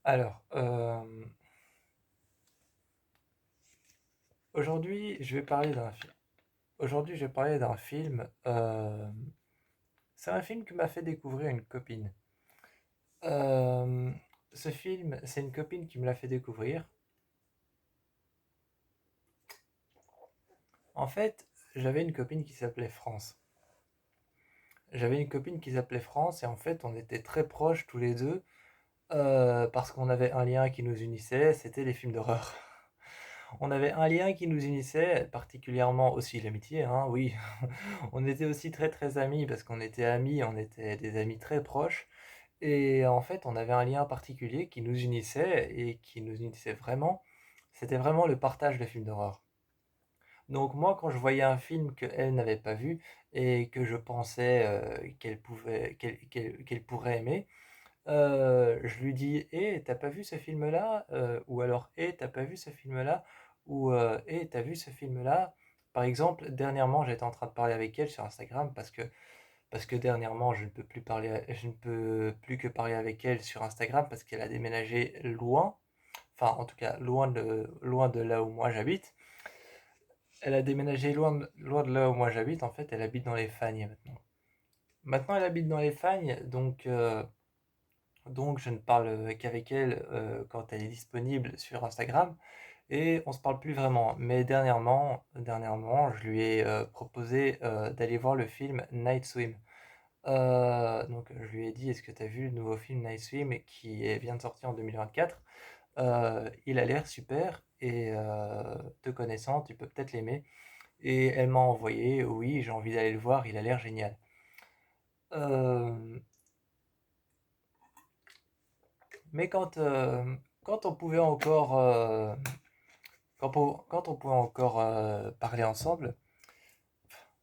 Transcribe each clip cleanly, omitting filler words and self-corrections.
Alors, aujourd'hui, je vais parler d'un film. Aujourd'hui, je vais parler d'un film. C'est un film que m'a fait découvrir une copine. Euh, Ce film, c'est une copine qui me l'a fait découvrir. En fait, j'avais une copine qui s'appelait France. J'avais une copine qui s'appelait France et en fait, on était très proches tous les deux parce qu'on avait un lien qui nous unissait, c'était les films d'horreur. On avait un lien qui nous unissait, particulièrement aussi l'amitié, hein, oui. On était aussi très très amis parce qu'on était amis, on était des amis très proches. Et en fait, on avait un lien particulier qui nous unissait et qui nous unissait vraiment. C'était vraiment le partage de films d'horreur. Donc moi, quand je voyais un film qu'elle n'avait pas vu et que je pensais qu'elle pourrait aimer, je lui dis: «Eh, t'as pas vu ce film-là?» Ou alors: «Eh, t'as pas vu ce film-là?» Ou «Eh, t'as vu ce film-là?» Par exemple, dernièrement, j'étais en train de parler avec elle sur Instagram parce que dernièrement, je ne peux plus que parler avec elle sur Instagram parce qu'elle a déménagé loin, enfin en tout cas loin de là où moi j'habite. Elle a déménagé loin de là où moi j'habite, en fait, elle habite dans les Fagnes maintenant. Maintenant, elle habite dans les Fagnes, donc je ne parle qu'avec elle quand elle est disponible sur Instagram et on se parle plus vraiment. Mais dernièrement, je lui ai proposé d'aller voir le film Night Swim. Donc je lui ai dit: «Est-ce que tu as vu le nouveau film Night Swim vient de sortir en 2024? Il a l'air super et te connaissant, tu peux peut-être l'aimer.» Et elle m'a envoyé: «Oui, j'ai envie d'aller le voir, il a l'air génial.» Euh, mais quand on pouvait encore, quand on pouvait encore parler ensemble,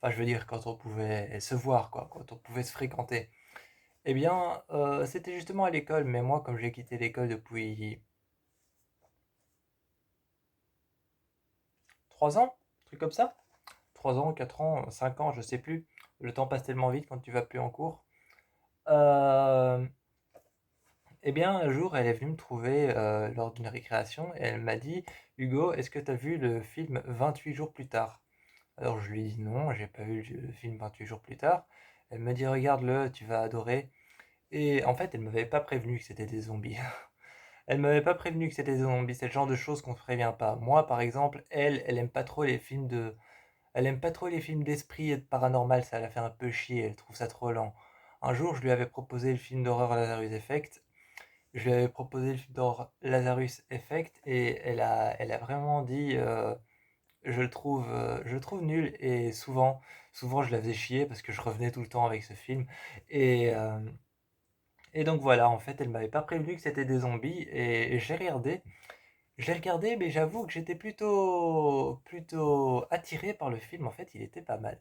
enfin je veux dire quand on pouvait se voir, quoi, quand on pouvait se fréquenter, eh bien c'était justement à l'école. Mais moi, comme j'ai quitté l'école depuis 3 ans, un truc comme ça, 3 ans, 4 ans, 5 ans, je sais plus. Le temps passe tellement vite quand tu vas plus en cours. Euh, Eh bien, un jour, elle est venue me trouver lors d'une récréation et elle m'a dit: «Hugo, est-ce que tu as vu le film 28 jours plus tard?» Alors je lui dis: «Non, j'ai pas vu le film 28 jours plus tard.» Elle me dit: «Regarde-le, tu vas adorer.» Et en fait, elle m'avait pas prévenu que c'était des zombies. Elle m'avait pas prévenu que c'était des zombies. C'est le genre de choses qu'on ne prévient pas. Moi, par exemple, elle aime pas trop les films elle aime pas trop les films d'esprit et de paranormal. Ça la fait un peu chier. Elle trouve ça trop lent. Un jour, je lui avais proposé le film d'horreur Lazarus Effect. Je lui avais proposé le film d'horreur Lazarus Effect et elle a vraiment dit je le trouve nul. Et souvent je la faisais chier parce que je revenais tout le temps avec ce film. Et, euh, et donc voilà, en fait, elle m'avait pas prévenu que c'était des zombies et j'ai regardé. J'ai regardé, mais j'avoue que j'étais plutôt attiré par le film. En fait, il était pas mal.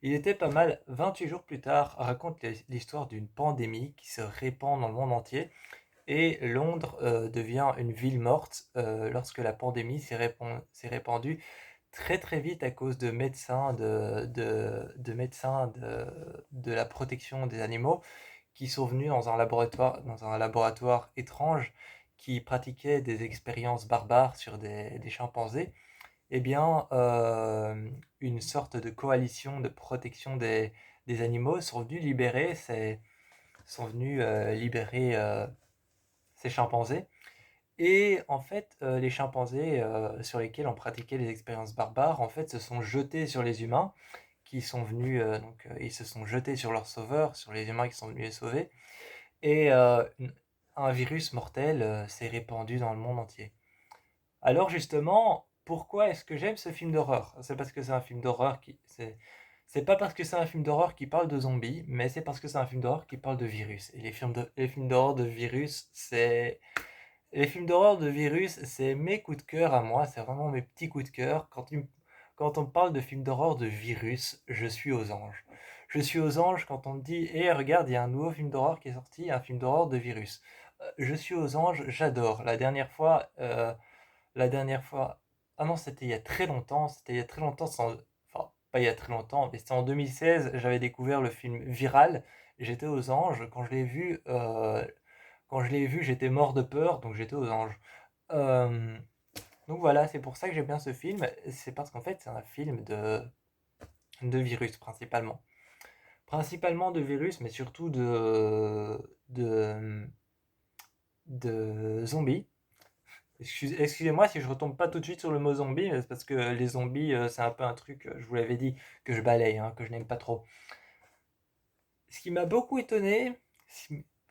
Il était pas mal. 28 jours plus tard raconte l'histoire d'une pandémie qui se répand dans le monde entier. Et Londres devient une ville morte lorsque la pandémie s'est répandue très très vite à cause de médecins de médecins de la protection des animaux qui sont venus dans un laboratoire étrange qui pratiquait des expériences barbares sur des chimpanzés. Eh bien, une sorte de coalition de protection des animaux sont venus libérer ces chimpanzés. Et en fait, les chimpanzés sur lesquels on pratiquait les expériences barbares, en fait, se sont jetés sur les humains qui sont venus, ils se sont jetés sur leurs sauveurs, sur les humains qui sont venus les sauver. Et un virus mortel s'est répandu dans le monde entier. Alors justement, pourquoi est-ce que j'aime ce film d'horreur? C'est parce que c'est un film d'horreur c'est pas parce que c'est un film d'horreur qui parle de zombies, mais c'est parce que c'est un film d'horreur qui parle de virus. Et les films d'horreur de virus, les films d'horreur de virus, c'est mes coups de cœur à moi, c'est vraiment mes petits coups de cœur. Quand on me parle de films d'horreur de virus, je suis aux anges. Je suis aux anges quand on me dit: «Eh, regarde, il y a un nouveau film d'horreur qui est sorti, un film d'horreur de virus.» Je suis aux anges, j'adore. La dernière fois, ah non, c'était il y a très longtemps, enfin, pas il y a très longtemps, mais c'était en 2016, j'avais découvert le film Viral. J'étais aux anges Quand je l'ai vu, j'étais mort de peur, donc j'étais aux anges. Euh, donc voilà, c'est pour ça que j'aime bien ce film. C'est parce qu'en fait, c'est un film de virus principalement. Principalement de virus, mais surtout de zombies. Excusez-moi si je retombe pas tout de suite sur le mot zombie, mais c'est parce que les zombies, c'est un peu un truc, je vous l'avais dit, que je balaye, hein, que je n'aime pas trop. Ce qui m'a beaucoup étonné,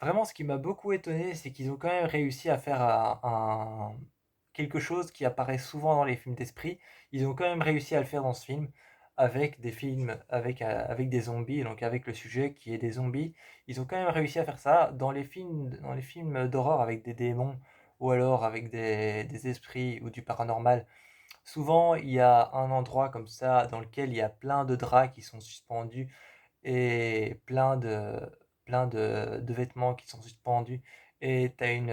vraiment ce qui m'a beaucoup étonné, c'est qu'ils ont quand même réussi à faire quelque chose qui apparaît souvent dans les films d'esprit. Ils ont quand même réussi à le faire dans ce film, avec des films, avec des zombies, donc avec le sujet qui est des zombies. Ils ont quand même réussi à faire ça dans les films d'horreur avec des démons, ou alors avec des esprits ou du paranormal. Souvent, il y a un endroit comme ça dans lequel il y a plein de draps qui sont suspendus et plein de vêtements qui sont suspendus et t'as une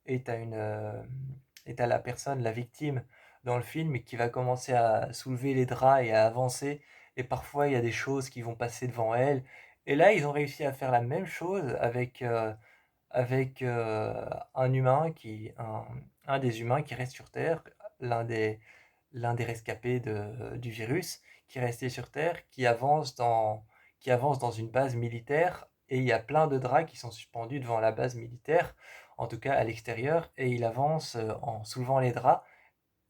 et t'as une et t'as la personne, la victime dans le film qui va commencer à soulever les draps et à avancer et parfois il y a des choses qui vont passer devant elle et là ils ont réussi à faire la même chose avec un humain un des humains qui reste sur Terre, l'un des l'un des rescapés du virus qui est resté sur Terre, qui avance dans une base militaire, et il y a plein de draps qui sont suspendus devant la base militaire, en tout cas à l'extérieur, et il avance en soulevant les draps,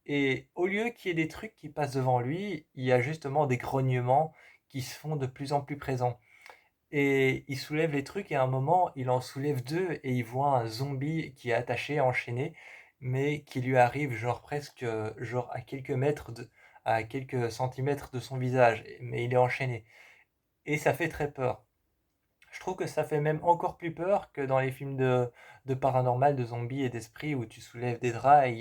et au lieu qu'il y ait des trucs qui passent devant lui, il y a justement des grognements qui se font de plus en plus présents. Et il soulève les trucs et à un moment, il en soulève deux et il voit un zombie qui est attaché, enchaîné, mais qui lui arrive genre presque genre à quelques centimètres de son visage, mais il est enchaîné. Et ça fait très peur. Je trouve que ça fait même encore plus peur que dans les films de paranormal, de zombies et d'esprits où tu soulèves des draps et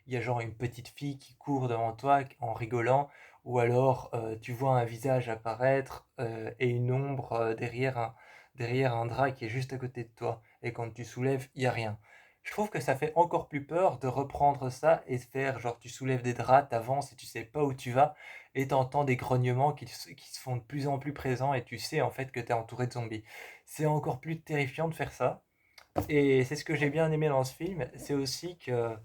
il y a genre une petite fille qui court devant toi en rigolant, ou alors tu vois un visage apparaître et une ombre derrière un drap qui est juste à côté de toi. Et quand tu soulèves, il n'y a rien. Je trouve que ça fait encore plus peur de reprendre ça et de faire genre tu soulèves des draps, t'avances et tu sais pas où tu vas et t'entends des grognements qui se font de plus en plus présents et tu sais en fait que t'es entouré de zombies. C'est encore plus terrifiant de faire ça. Et c'est ce que j'ai bien aimé dans ce film. C'est aussi que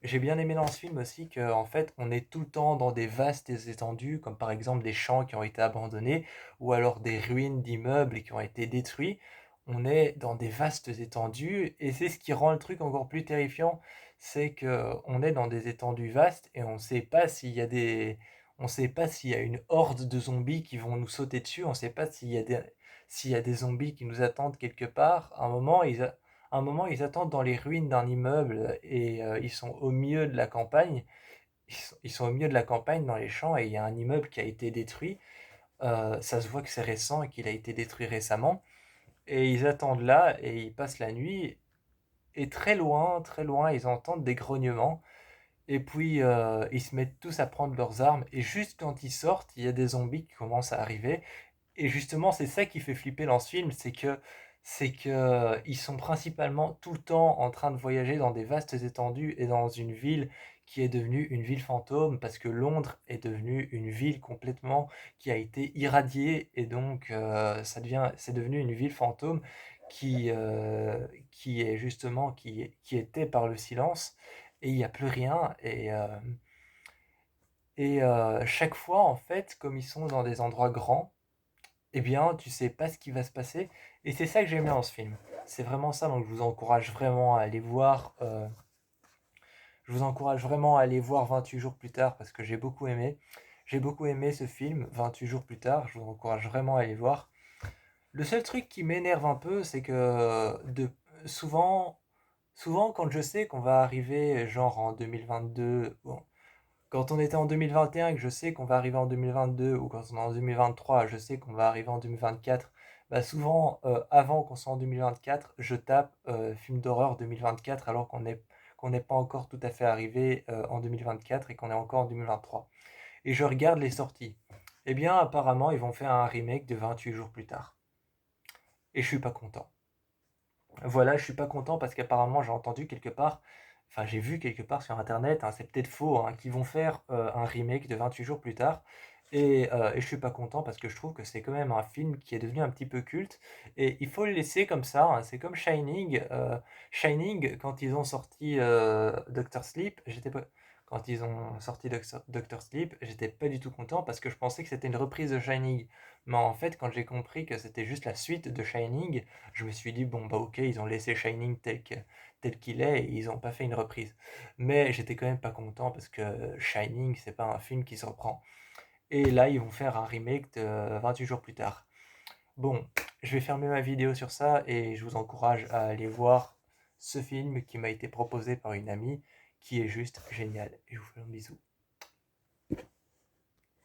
j'ai bien aimé dans ce film aussi que en fait on est tout le temps dans des vastes étendues, comme par exemple des champs qui ont été abandonnés, ou alors des ruines d'immeubles qui ont été détruits. On est dans des vastes étendues, et c'est ce qui rend le truc encore plus terrifiant, c'est que on est dans des étendues vastes et on sait pas s'il y a une horde de zombies qui vont nous sauter dessus, on sait pas s'il y a des zombies qui nous attendent quelque part. À un moment, ils attendent dans les ruines d'un immeuble et ils sont au milieu de la campagne. Ils sont au milieu de la campagne dans les champs et il y a un immeuble qui a été détruit. Ça se voit que c'est récent et qu'il a été détruit récemment. Et ils attendent là et ils passent la nuit. Et très loin, ils entendent des grognements. Et puis ils se mettent tous à prendre leurs armes. Et juste quand ils sortent, il y a des zombies qui commencent à arriver. Et justement, c'est ça qui fait flipper dans ce film, c'est que ils sont principalement tout le temps en train de voyager dans des vastes étendues et dans une ville qui est devenue une ville fantôme parce que Londres est devenue une ville complètement qui a été irradiée et donc c'est devenu une ville fantôme qui est justement qui était par le silence et il n'y a plus rien et chaque fois en fait comme ils sont dans des endroits grands eh bien, tu sais pas ce qui va se passer. Et c'est ça que j'aime bien dans ce film. C'est vraiment ça, donc je vous encourage vraiment à aller voir. Je vous encourage vraiment à aller voir 28 jours plus tard parce que j'ai beaucoup aimé. J'ai beaucoup aimé ce film, 28 jours plus tard. Je vous encourage vraiment à aller voir. Le seul truc qui m'énerve un peu, c'est que souvent, souvent quand je sais qu'on va arriver genre en 2022, bon, quand on était en 2021 et que je sais qu'on va arriver en 2022 ou quand on est en 2023, je sais qu'on va arriver en 2024, bah souvent avant qu'on soit en 2024, je tape film d'horreur 2024 alors qu'on n'est pas encore tout à fait arrivé en 2024 et qu'on est encore en 2023. Et je regarde les sorties. Eh bien apparemment ils vont faire un remake de 28 jours plus tard. Et je suis pas content. Voilà, je suis pas content parce qu'apparemment j'ai entendu quelque part, enfin j'ai vu quelque part sur internet, hein, c'est peut-être faux, hein, qu'ils vont faire un remake de 28 jours plus tard. Et je suis pas content parce que je trouve que c'est quand même un film qui est devenu un petit peu culte et il faut le laisser comme ça, hein. C'est comme Shining, Shining quand ils ont sorti, Doctor Sleep, j'étais pas quand ils ont sorti Doctor Sleep, j'étais pas du tout content parce que je pensais que c'était une reprise de Shining. Mais en fait, quand j'ai compris que c'était juste la suite de Shining, je me suis dit: «Bon, bah, OK, ils ont laissé Shining tel qu'il est et ils ont pas fait une reprise». Mais j'étais quand même pas content parce que Shining, c'est pas un film qui se reprend. Et là, ils vont faire un remake de 28 jours plus tard. Bon, je vais fermer ma vidéo sur ça et je vous encourage à aller voir ce film qui m'a été proposé par une amie qui est juste génial. Et je vous fais un bisou.